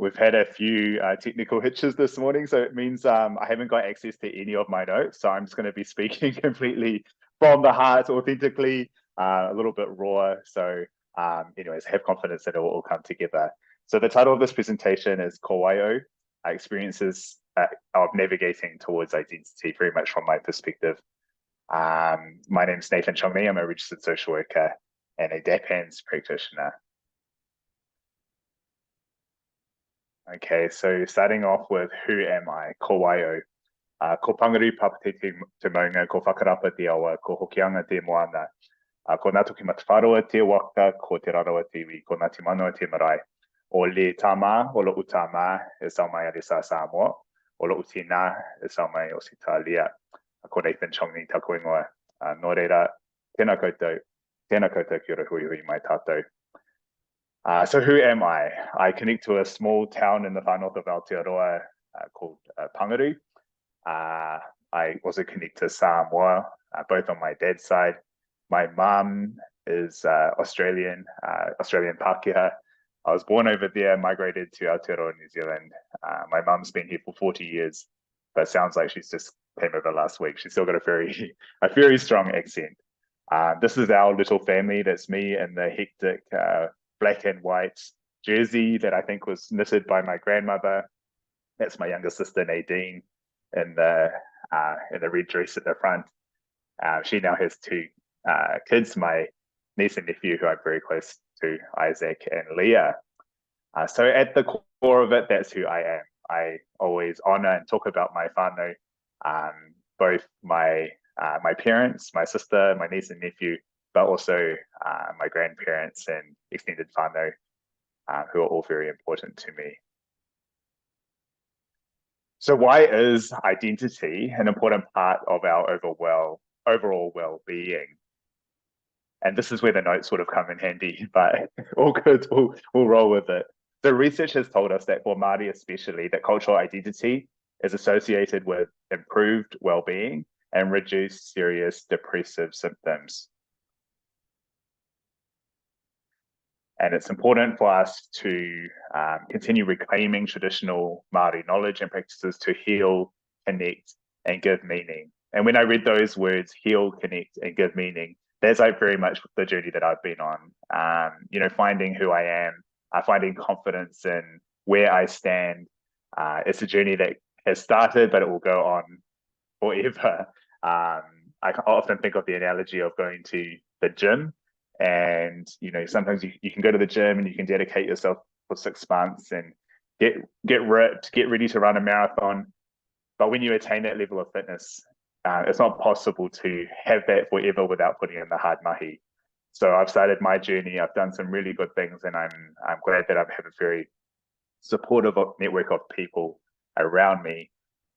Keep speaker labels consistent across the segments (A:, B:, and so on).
A: we've had a few technical hitches this morning, so it means I haven't got access to any of my notes. So I'm just going to be speaking completely from the heart, authentically, a little bit raw. So anyways, have confidence that it will all come together. So the title of this presentation is Kawaio, Experiences of Navigating Towards Identity, very much from my perspective. My name is Nathan Chong-Nee. I'm a registered social worker and a DAPANS practitioner. Okay, so starting off with who am I? Kawaio. Ko pangaru papate te maunga, ko whakarapa te awa, ko hokianga te moana. Ko ngā toki matawharoa te waka, ko te rarawa te iwi, ko ngā te manoa te marae. O le tāmā, o lo utāmā, e sau mai a sa Samoa. O lo utina, e sau mai o si Italia. Ko Nathan Chong-Nee tāko ingoa. Nō reira, tēnā koutou ki ora hui hui mai tātou. So who am I? I connect to a small town in the far north of Aotearoa called Pangaru. I also connect to Samoa, both on my dad's side. My mum is Australian Pākehā. I was born over there, migrated to Aotearoa, New Zealand. My mum's been here for 40 years, but sounds like she's just came over last week. She's still got a very strong accent. This is our little family. That's me and the hectic black and white jersey that I think was knitted by my grandmother. That's my younger sister Nadine in the red dress at the front. She now has two kids, my niece and nephew, who I'm very close to, Isaac and Leah. So at the core of it, that's who I am. I always honor and talk about my whānau, both my parents, my sister, my niece and nephew, but also my grandparents and extended whānau, who are all very important to me. So why is identity an important part of our overall well-being? And this is where the notes sort of come in handy, but all good, we'll roll with it. The research has told us that for Māori especially, that cultural identity is associated with improved well-being and reduced serious depressive symptoms. And it's important for us to continue reclaiming traditional Māori knowledge and practices to heal, connect, and give meaning. And when I read those words, heal, connect, and give meaning, that's like very much the journey that I've been on. Finding who I am, finding confidence in where I stand. It's a journey that has started, but it will go on forever. I often think of the analogy of going to the gym. And sometimes you can go to the gym and you can dedicate yourself for 6 months and get ripped, get ready to run a marathon. But when you attain that level of fitness, it's not possible to have that forever without putting in the hard mahi. So I've started my journey. I've done some really good things, and I'm glad that I have a very supportive network of people around me.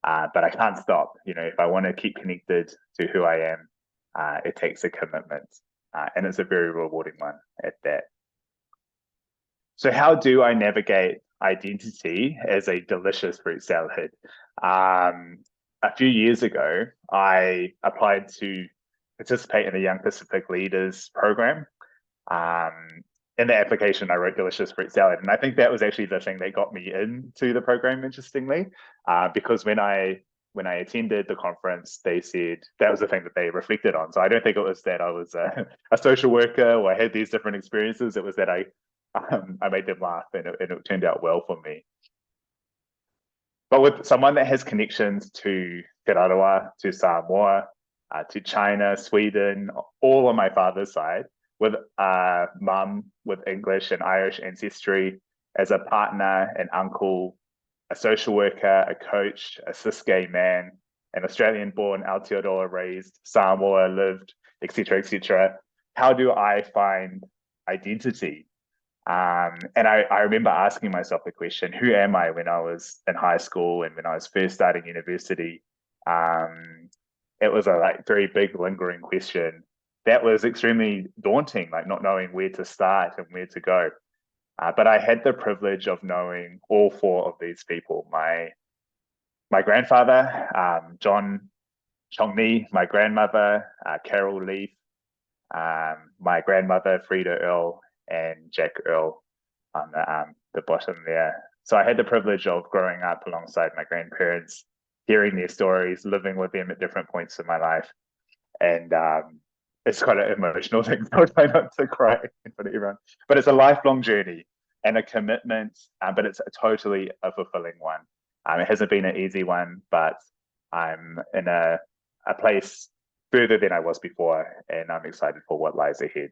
A: But I can't stop. If I want to keep connected to who I am, it takes a commitment. And it's a very rewarding one at that. So how do I navigate identity as a delicious fruit salad? A few years ago, I applied to participate in the Young Pacific Leaders program. In the application, I wrote delicious fruit salad. And I think that was actually the thing that got me into the program, interestingly, because when I attended the conference, they said that was the thing that they reflected on. So I don't think it was that I was a social worker or I had these different experiences. It was that I made them laugh, and it turned out well for me. But with someone that has connections to Te Raroa, to Samoa, to China, Sweden, all on my father's side, with mum with English and Irish ancestry, as a partner, an uncle, a social worker, a coach, a cis gay man, an Australian-born, Aotearoa raised, Samoa lived, etc. How do I find identity? And I remember asking myself the question, who am I, when I was in high school and when I was first starting university? It was a very big lingering question that was extremely daunting, not knowing where to start and where to go. But I had the privilege of knowing all four of these people. My grandfather, John Chong-Nee, my grandmother, Carol Leaf, my grandmother, Frida Earl, and Jack Earl on the bottom there. So I had the privilege of growing up alongside my grandparents, hearing their stories, living with them at different points in my life. And it's quite an emotional thing. So I try not to cry in front of everyone. But it's a lifelong journey and a commitment, but it's totally a fulfilling one. It hasn't been an easy one, but I'm in a place further than I was before, and I'm excited for what lies ahead.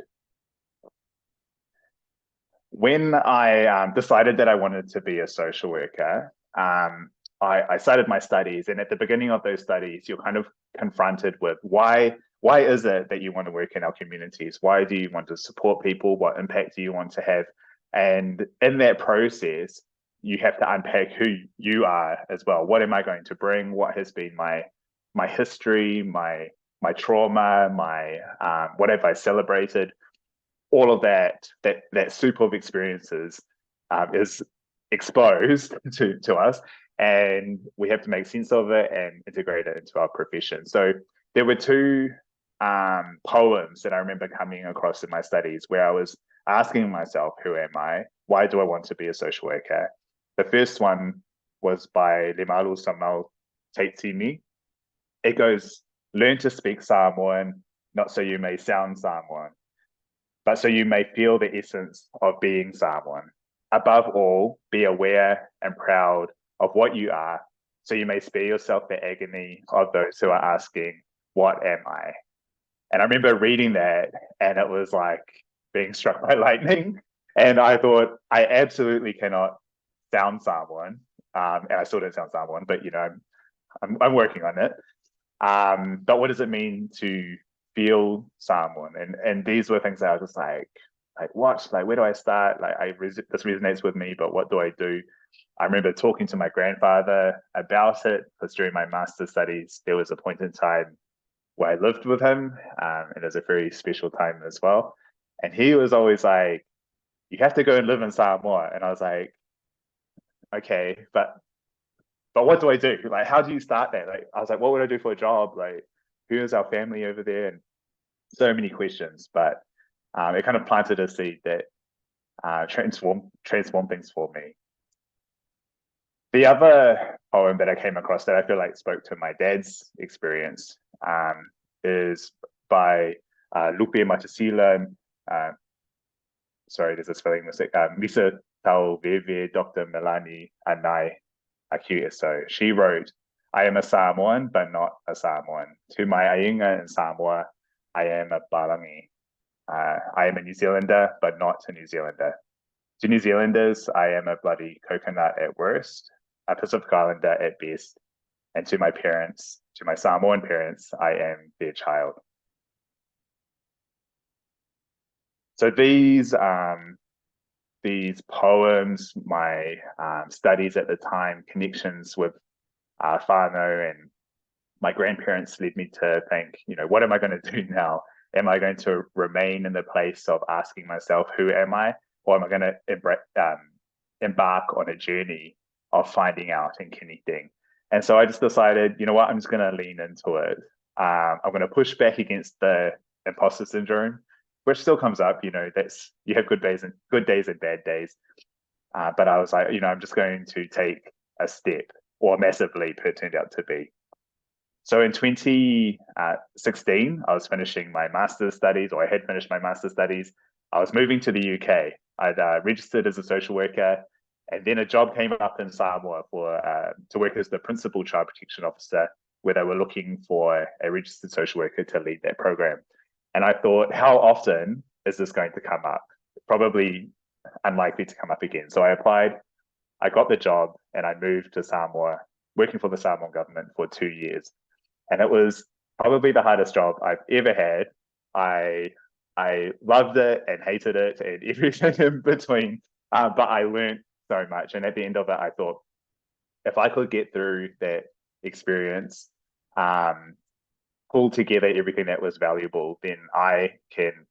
A: When I decided that I wanted to be a social worker, I started my studies, and at the beginning of those studies, you're kind of confronted with why is it that you want to work in our communities? Why do you want to support people? What impact do you want to have? And in that process, you have to unpack who you are as well. What am I going to bring? What has been my history, my trauma, my what have I celebrated? All of that soup of experiences is exposed to us, and we have to make sense of it and integrate it into our profession. So there were two poems that I remember coming across in my studies where I was asking myself, who am I? Why do I want to be a social worker? The first one was by Limalu Samoa Voyaging. It goes, learn to speak Samoan, not so you may sound Samoan, but so you may feel the essence of being Samoan. Above all, be aware and proud of what you are, so you may spare yourself the agony of those who are asking, what am I? And I remember reading that, and it was like being struck by lightning. And I thought, I absolutely cannot sound Samoan. And I still don't sound Samoan, but I'm working on it. But what does it mean to feel Samoan? And these were things that I was just like what? Like, where do I start? Like, this resonates with me, but what do I do? I remember talking to my grandfather about it, because during my master's studies, there was a point in time where I lived with him, and it was a very special time as well. And he was always like, you have to go and live in Samoa. And I was like, okay, but what do I do? Like, how do you start that? Like, I was like, what would I do for a job? Like, who is our family over there? And so many questions, but it kind of planted a seed that transformed things for me. The other poem that I came across that I feel like spoke to my dad's experience is by Lupe Matasila. Sorry, there's a spelling mistake. Misa Tau Veve Dr. Melanie Anai Akua. So she wrote, I am a Samoan, but not a Samoan. To my ainga in Samoa, I am a Palangi. I am a New Zealander, but not a New Zealander. To New Zealanders, I am a bloody coconut at worst, a Pacific Islander at best. And to my parents, to my Samoan parents, I am their child. So these poems, my studies at the time, connections with whānau and my grandparents led me to think, what am I going to do now? Am I going to remain in the place of asking myself, who am I? Or am I going to embark on a journey of finding out and connecting? And so I just decided, you know what, I'm just going to lean into it. I'm going to push back against the imposter syndrome, which still comes up. You have good days and bad days. But I was like, I'm just going to take a step, or a massive leap it turned out to be. So in 2016, I was finishing my master's studies, or I had finished my master's studies. I was moving to the UK. I'd registered as a social worker, and then a job came up in Samoa to work as the principal child protection officer, where they were looking for a registered social worker to lead that program. And I thought, how often is this going to come up? Probably unlikely to come up again. So I applied, I got the job, and I moved to Samoa, working for the Samoan government for 2 years. And it was probably the hardest job I've ever had. I loved it and hated it and everything in between, but I learned so much. And at the end of it, I thought, if I could get through that experience, pull together everything that was valuable, then I can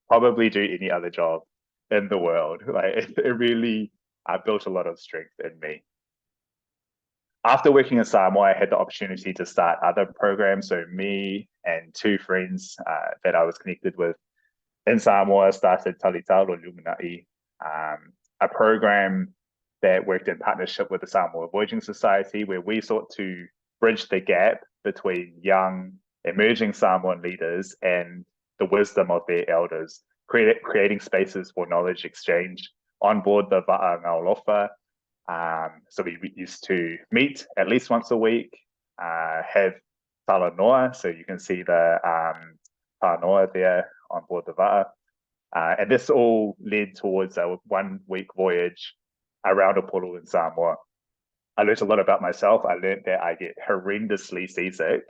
A: probably do any other job in the world. Like, it really built a lot of strength in me. After working in Samoa, I had the opportunity to start other programs. So me and two friends that I was connected with in Samoa started Talitalo Luminai, a program that worked in partnership with the Samoa Voyaging Society, where we sought to bridge the gap between young, emerging Samoan leaders and the wisdom of their elders, creating spaces for knowledge exchange on board the Va'angaulofa. So we used to meet at least once a week, have talanoa, so you can see the talanoa there on board the Va'a. And this all led towards a 1 week voyage around Apollo in Samoa. I learned a lot about myself. I learned that I get horrendously seasick,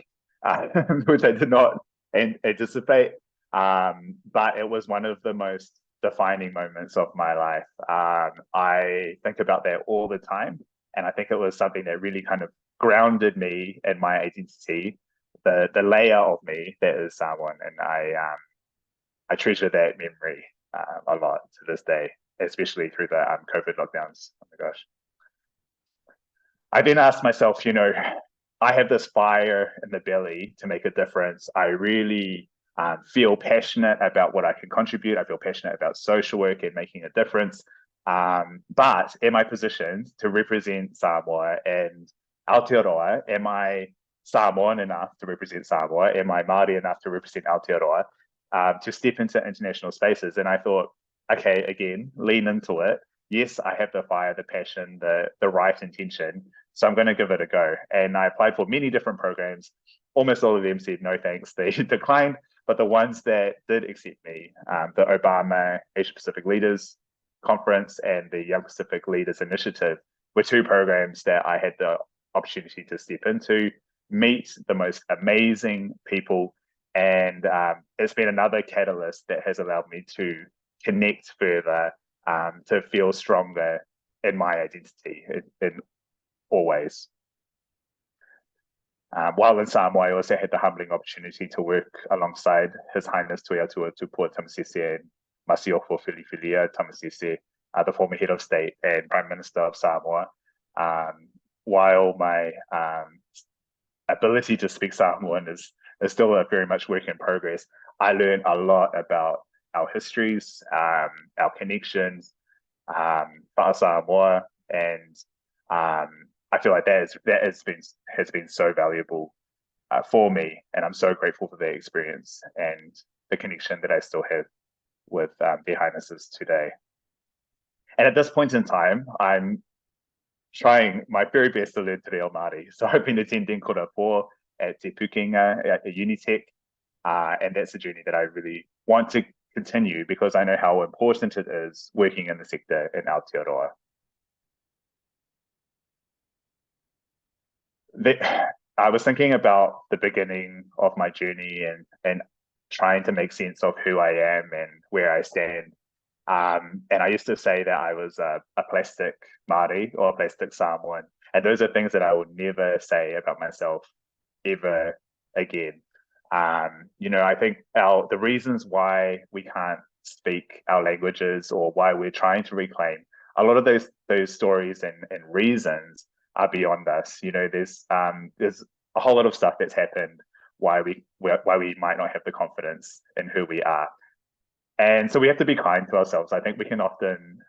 A: which I did not anticipate. But it was one of the most defining moments of my life. I think about that all the time. And I think it was something that really kind of grounded me in my identity, the layer of me that is Samoan. And I treasure that memory a lot to this day, especially through the COVID lockdowns. Oh my gosh. I then asked myself, I have this fire in the belly to make a difference. I really feel passionate about what I can contribute. I feel passionate about social work and making a difference. But am I positioned to represent Samoa and Aotearoa? Am I Samoan enough to represent Samoa? Am I Māori enough to represent Aotearoa? To step into international spaces? And I thought, okay, again, lean into it. Yes, I have the fire, the passion, the right intention. So I'm going to give it a go. And I applied for many different programs. Almost all of them said no thanks. They declined. But the ones that did accept me, the Obama Asia Pacific Leaders Conference and the Young Pacific Leaders Initiative, were two programs that I had the opportunity to step into, meet the most amazing people. And it's been another catalyst that has allowed me to connect further, to feel stronger in my identity in all ways. While in Samoa, I also had the humbling opportunity to work alongside His Highness Tuiatua Tupua Tamasese and Masiofo Filifilia Tamasese, the former head of state and prime minister of Samoa. While my ability to speak Samoan is still a very much work in progress, I learned a lot about our histories, our connections, Pa'a Samoa, and I feel like that has been so valuable for me, and I'm so grateful for that experience and the connection that I still have with their highnesses today. And at this point in time, I'm trying my very best to learn Te Reo Māori. So I've been attending Kura Po at Te Pukenga at Unitec, and that's a journey that I really want to continue because I know how important it is working in the sector in Aotearoa. I was thinking about the beginning of my journey and trying to make sense of who I am and where I stand. And I used to say that I was a plastic Māori or a plastic Samoan. And those are things that I would never say about myself ever again. I think the reasons why we can't speak our languages or why we're trying to reclaim a lot of those stories and reasons are beyond us. There's a whole lot of stuff that's happened why we might not have the confidence in who we are. And so we have to be kind to ourselves. I think we can often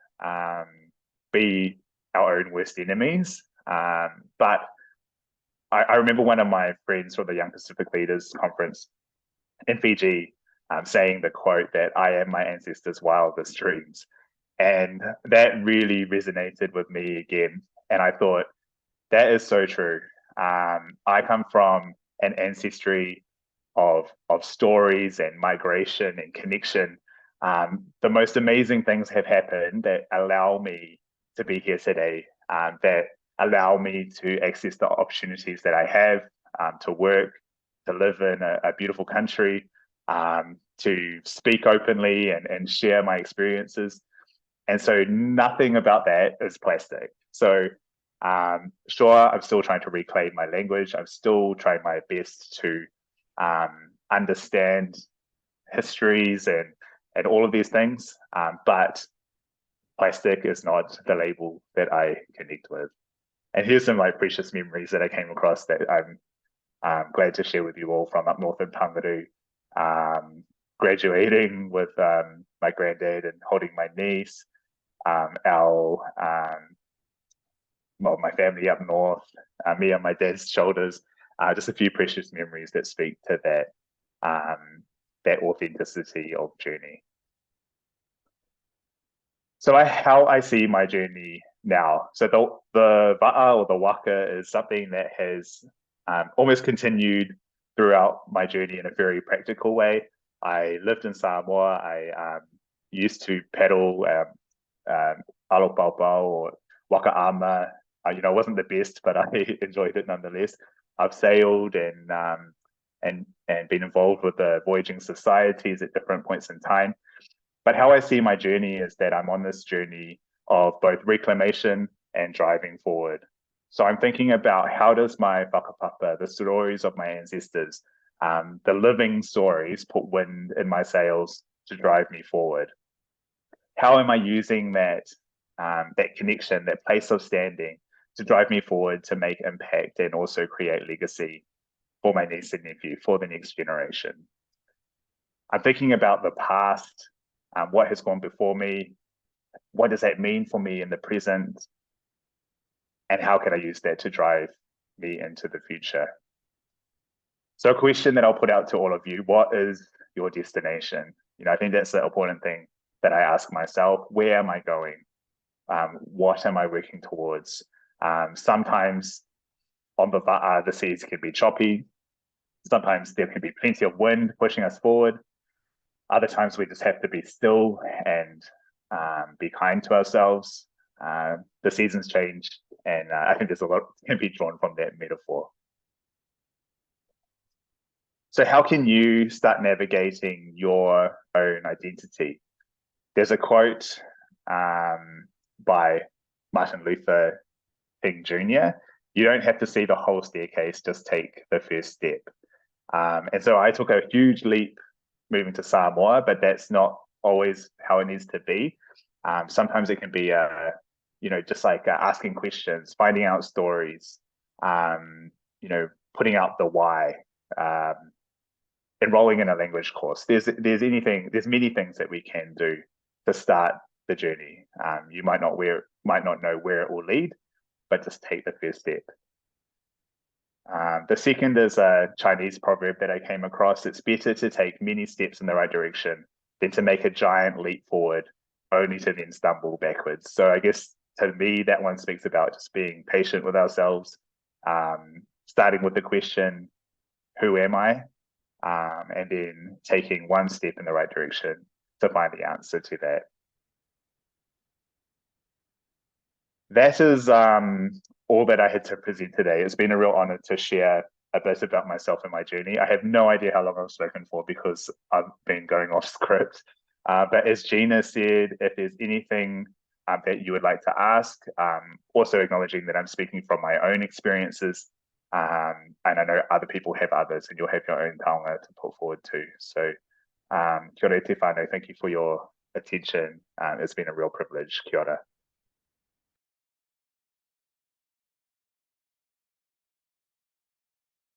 A: be our own worst enemies. But I remember one of my friends from the Young Pacific Leaders Conference in Fiji saying the quote that I am my ancestors' wildest dreams. And that really resonated with me again. And I thought, that is so true. I come from an ancestry of stories and migration and connection. The most amazing things have happened that allow me to be here today, that allow me to access the opportunities that I have to work, to live in a beautiful country, to speak openly and share my experiences. And so nothing about that is plastic. So sure, I'm still trying to reclaim my language. I'm still trying my best to understand histories and all of these things. But plastic is not the label that I connect with. And here's some precious memories that I came across that I'm glad to share with you all from up north in Pangaru. Graduating with my granddad and holding my niece. Our well, my family up north, me on my dad's shoulders, just a few precious memories that speak to that authenticity of journey. So how I see my journey now. So the va'a or the waka is something that has almost continued throughout my journey in a very practical way. I lived in Samoa. I used to paddle alopaupau or waka ama. It wasn't the best, but I enjoyed it nonetheless. I've sailed and been involved with the voyaging societies at different points in time. But how I see my journey is that I'm on this journey of both reclamation and driving forward. So I'm thinking about how does my whakapapa, the stories of my ancestors, the living stories, put wind in my sails to drive me forward? How am I using that connection, that place of standing, to drive me forward to make impact and also create legacy for my niece and nephew, for the next generation? I'm thinking about the past, what has gone before me, what does that mean for me in the present, and how can I use that to drive me into the future? So a question that I'll put out to all of you: what is your destination? I think that's the important thing that I ask myself. Where am I going? What am I working towards? Sometimes on the va'a, the seas can be choppy. Sometimes there can be plenty of wind pushing us forward. Other times we just have to be still and be kind to ourselves. The seasons change, and I think there's a lot can be drawn from that metaphor. So how can you start navigating your own identity? There's a quote by Martin Luther King Jr. You don't have to see the whole staircase, just take the first step. And so I took a huge leap moving to Samoa, but that's not always how it needs to be. Sometimes it can be, just like asking questions, finding out stories, putting out the why, enrolling in a language course. There's many things that we can do to start the journey. You might not know where it will lead, but just take the first step. The second is a Chinese proverb that I came across. It's better to take many steps in the right direction than to make a giant leap forward only to then stumble backwards. So I guess to me, that one speaks about just being patient with ourselves, starting with the question, who am I? And then taking one step in the right direction to find the answer to that. That is all that I had to present today. It's been a real honor to share a bit about myself and my journey. I have no idea how long I've spoken for because I've been going off script. But as Gina said, if there's anything that you would like to ask, also acknowledging that I'm speaking from my own experiences, and I know other people have others, and you'll have your own taonga to put forward too. So, kia ora te whānau, thank you for your attention. It's been a real privilege. Kia ora.